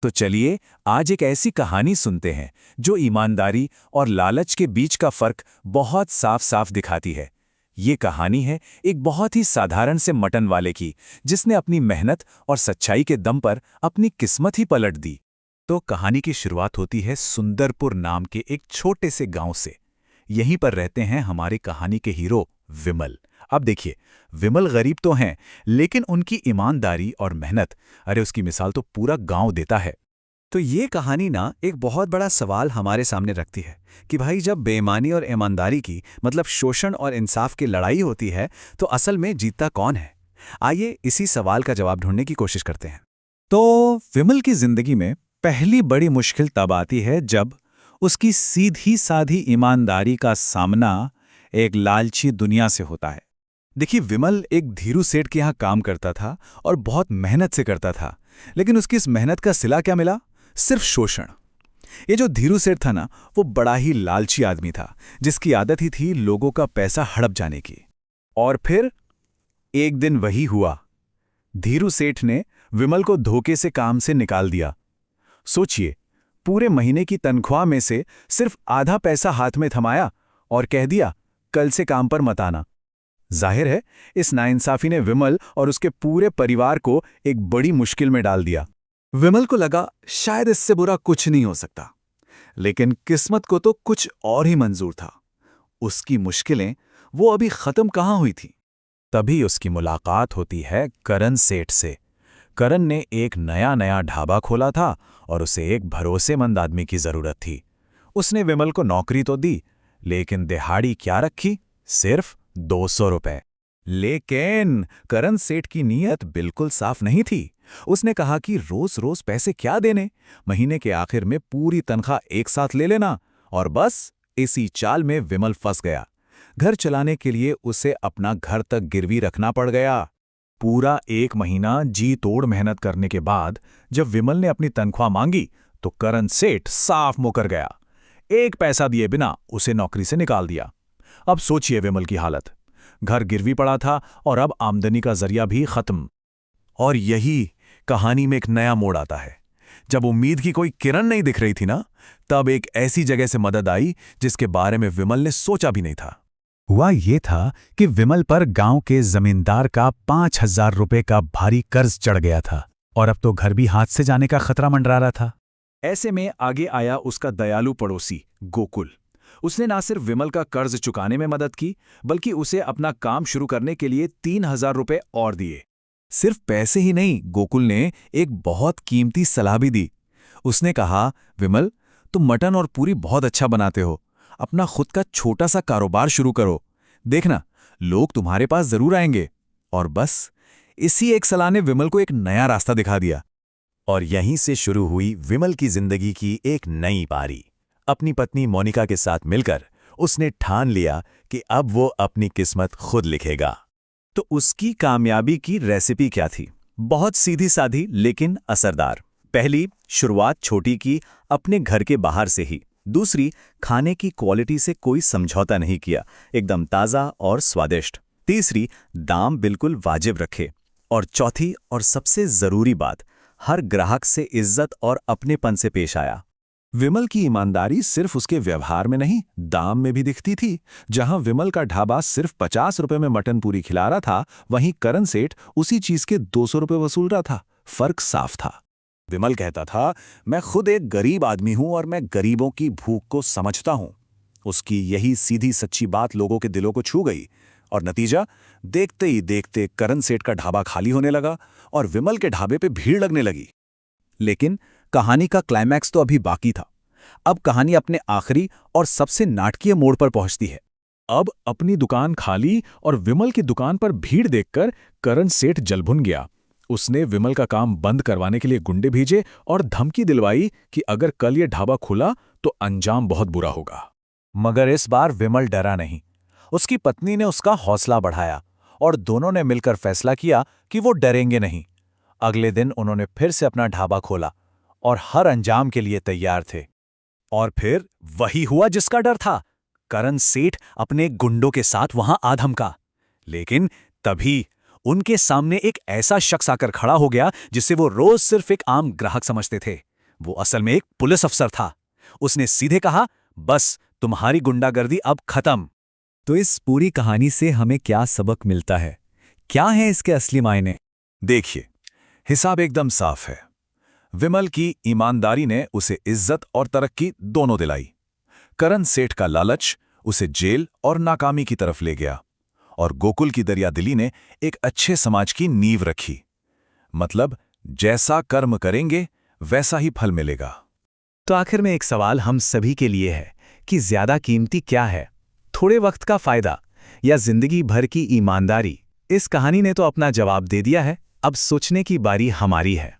तो चलिए आज एक ऐसी कहानी सुनते हैं जो ईमानदारी और लालच के बीच का फर्क बहुत साफ साफ दिखाती है। ये कहानी है एक बहुत ही साधारण से मटन वाले की, जिसने अपनी मेहनत और सच्चाई के दम पर अपनी किस्मत ही पलट दी। तो कहानी की शुरुआत होती है सुंदरपुर नाम के एक छोटे से गांव से। यहीं पर रहते हैं हमारी कहानी के हीरो विमल। अब देखिए, विमल गरीब तो हैं, लेकिन उनकी ईमानदारी और मेहनत, अरे उसकी मिसाल तो पूरा गांव देता है। तो ये कहानी ना एक बहुत बड़ा सवाल हमारे सामने रखती है कि भाई जब बेईमानी और ईमानदारी की मतलब शोषण और इंसाफ की लड़ाई होती है तो असल में जीतता कौन है। आइए इसी सवाल का जवाब ढूंढने की कोशिश करते हैं। तो विमल की जिंदगी में पहली बड़ी मुश्किल तब आती है जब उसकी सीधी साधी ईमानदारी का सामना एक लालची दुनिया से होता है। देखिए, विमल एक धीरू सेठ के यहाँ काम करता था और बहुत मेहनत से करता था, लेकिन उसकी इस मेहनत का सिला क्या मिला? सिर्फ शोषण। ये जो धीरू सेठ था ना, वो बड़ा ही लालची आदमी था, जिसकी आदत ही थी लोगों का पैसा हड़प जाने की। और फिर एक दिन वही हुआ। धीरू सेठ ने विमल को धोखे से काम से निकाल दिया। सोचिए, पूरे महीने की तनख्वाह में से सिर्फ आधा पैसा हाथ में थमाया और कह दिया, कल से काम पर मत आना। जाहिर है, इस नाइंसाफी ने विमल और उसके पूरे परिवार को एक बड़ी मुश्किल में डाल दिया। विमल को लगा शायद इससे बुरा कुछ नहीं हो सकता, लेकिन किस्मत को तो कुछ और ही मंजूर था। उसकी मुश्किलें वो अभी खत्म कहाँ हुई थी। तभी उसकी मुलाकात होती है करण सेठ से। करण ने एक नया ढाबा खोला था और उसे एक भरोसेमंद आदमी की जरूरत थी। उसने विमल को नौकरी तो दी, लेकिन दिहाड़ी क्या रखी? सिर्फ 200 रुपए। लेकिन करण सेठ की नीयत बिल्कुल साफ नहीं थी। उसने कहा कि रोज रोज पैसे क्या देने, महीने के आखिर में पूरी तनख्वाह एक साथ ले लेना। और बस इसी चाल में विमल फंस गया। घर चलाने के लिए उसे अपना घर तक गिरवी रखना पड़ गया। पूरा एक महीना जी तोड़ मेहनत करने के बाद जब विमल ने अपनी तनख्वाह मांगी तो करण सेठ साफ मुकर गया। एक पैसा दिए बिना उसे नौकरी से निकाल दिया। अब सोचिए विमल की हालत। घर गिरवी पड़ा था और अब आमदनी का जरिया भी खत्म। और यही कहानी में एक नया मोड़ आता है। जब उम्मीद की कोई किरण नहीं दिख रही थी ना, तब एक ऐसी जगह से मदद आई जिसके बारे में विमल ने सोचा भी नहीं था। हुआ ये था कि विमल पर गांव के जमींदार का 5,000 रुपए का भारी कर्ज चढ़ गया था और अब तो घर भी हाथ से जाने का खतरा मंडरा रहा था। ऐसे में आगे आया उसका दयालु पड़ोसी गोकुल। उसने ना सिर्फ विमल का कर्ज चुकाने में मदद की, बल्कि उसे अपना काम शुरू करने के लिए 3,000 रुपए और दिए। सिर्फ पैसे ही नहीं, गोकुल ने एक बहुत कीमती सलाह भी दी। उसने कहा, विमल, तुम मटन और पूरी बहुत अच्छा बनाते हो, अपना खुद का छोटा सा कारोबार शुरू करो। देखना, लोग तुम्हारे पास जरूर आएंगे। और बस इसी एक सलाह ने विमल को एक नया रास्ता दिखा दिया। और यहीं से शुरू हुई विमल की जिंदगी की एक नई पारी। अपनी पत्नी मोनिका के साथ मिलकर उसने ठान लिया कि अब वो अपनी किस्मत खुद लिखेगा। तो उसकी कामयाबी की रेसिपी क्या थी? बहुत सीधी साधी लेकिन असरदार। पहली, शुरुआत छोटी की, अपने घर के बाहर से ही। दूसरी, खाने की क्वालिटी से कोई समझौता नहीं किया, एकदम ताज़ा और स्वादिष्ट। तीसरी, दाम बिल्कुल वाजिब रखे। और चौथी और सबसे ज़रूरी बात, हर ग्राहक से इज्जत और अपनेपन से पेश आया। विमल की ईमानदारी सिर्फ उसके व्यवहार में नहीं, दाम में भी दिखती थी। जहां विमल का ढाबा सिर्फ 50 रुपए में मटन पूरी खिला रहा था, वहीं करण सेठ उसी चीज के 200 रुपए वसूल रहा था। फर्क साफ था। विमल कहता था, मैं खुद एक गरीब आदमी हूं और मैं गरीबों की भूख को समझता हूं। उसकी यही सीधी सच्ची बात लोगों के दिलों को छू गई और नतीजा, देखते ही देखते करण सेठ का ढाबा खाली होने लगा और विमल के ढाबे पे भीड़ लगने लगी। लेकिन कहानी का क्लाइमैक्स तो अभी बाकी था। अब कहानी अपने आखिरी और सबसे नाटकीय मोड़ पर पहुंचती है। अब अपनी दुकान खाली और विमल की दुकान पर भीड़ देखकर करण सेठ जलभुन गया। उसने विमल का काम बंद करवाने के लिए गुंडे भेजे और धमकी दिलवाई कि अगर कल ये ढाबा खुला तो अंजाम बहुत बुरा होगा। मगर इस बार विमल डरा नहीं। उसकी पत्नी ने उसका हौसला बढ़ाया और दोनों ने मिलकर फैसला किया कि वो डरेंगे नहीं। अगले दिन उन्होंने फिर से अपना ढाबा खोला और हर अंजाम के लिए तैयार थे। और फिर वही हुआ जिसका डर था। करण सेठ अपने गुंडों के साथ वहां आ धमका। लेकिन तभी उनके सामने एक ऐसा शख्स आकर खड़ा हो गया जिसे वो रोज सिर्फ एक आम ग्राहक समझते थे। वो असल में एक पुलिस अफसर था। उसने सीधे कहा, बस तुम्हारी गुंडागर्दी अब खत्म। तो इस पूरी कहानी से हमें क्या सबक मिलता है? क्या है इसके असली मायने? देखिए, हिसाब एकदम साफ है। विमल की ईमानदारी ने उसे इज्जत और तरक्की दोनों दिलाई। करण सेठ का लालच उसे जेल और नाकामी की तरफ ले गया, और गोकुल की दरियादिली ने एक अच्छे समाज की नींव रखी। मतलब, जैसा कर्म करेंगे वैसा ही फल मिलेगा। तो आखिर में एक सवाल हम सभी के लिए है कि ज्यादा कीमती क्या है, थोड़े वक्त का फायदा या जिंदगी भर की ईमानदारी? इस कहानी ने तो अपना जवाब दे दिया है। अब सोचने की बारी हमारी है।